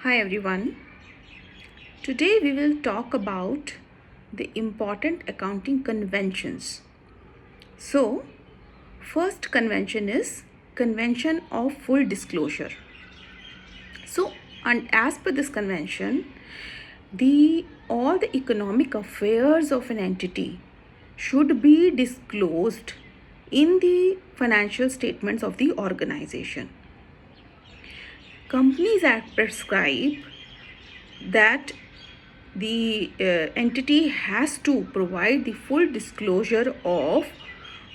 Hi everyone. Today we will talk about the important accounting conventions. So, first convention is convention of full disclosure. So, and as per this convention, all the economic affairs of an entity should be disclosed in the financial statements of the organization. Companies Act prescribe that the entity has to provide the full disclosure of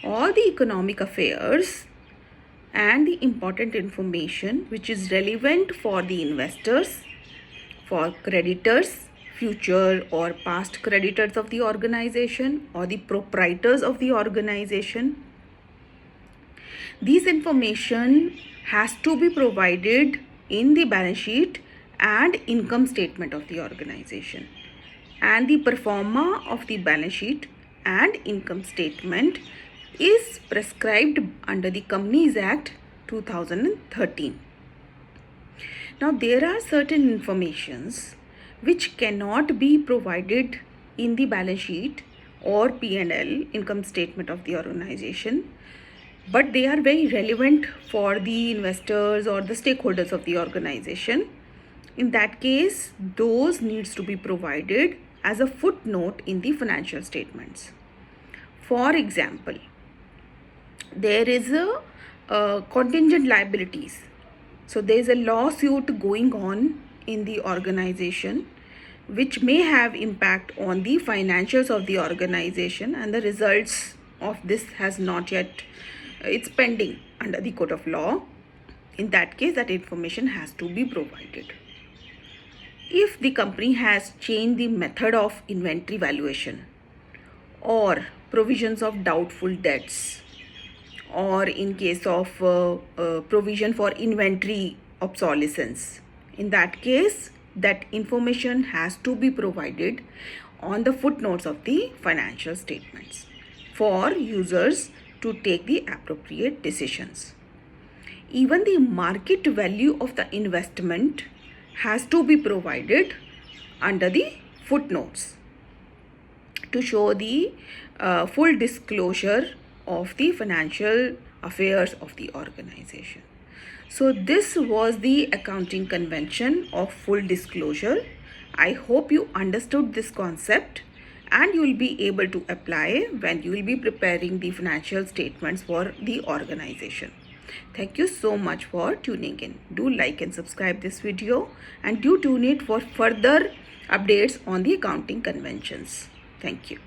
all the economic affairs and the important information which is relevant for the investors, for creditors, future or past creditors of the organization, or the proprietors of the organization. This information has to be provided in the balance sheet and income statement of the organization, and the pro forma of the balance sheet and income statement is prescribed under the Companies Act 2013. Now there are certain informations which cannot be provided in the balance sheet or P&L, income statement of the organization, but they are very relevant for the investors or the stakeholders of the organization. In that case, those needs to be provided as a footnote in the financial statements. For example, there is a contingent liabilities. So there is a lawsuit going on in the organization which may have impact on the financials of the organization, and the results of this has not yet, it's pending under the court of law. In that case, that information has to be provided. If the company has changed the method of inventory valuation, or provisions of doubtful debts, or in case of provision for inventory obsolescence, in that case that information has to be provided on the footnotes of the financial statements for users to take the appropriate decisions. Even the market value of the investment has to be provided under the footnotes to show the full disclosure of the financial affairs of the organization. So this was the accounting convention of full disclosure. I hope you understood this concept and you will be able to apply when you will be preparing the financial statements for the organization. Thank you so much for tuning in. Do like and subscribe this video, and do tune in for further updates on the accounting conventions. Thank you.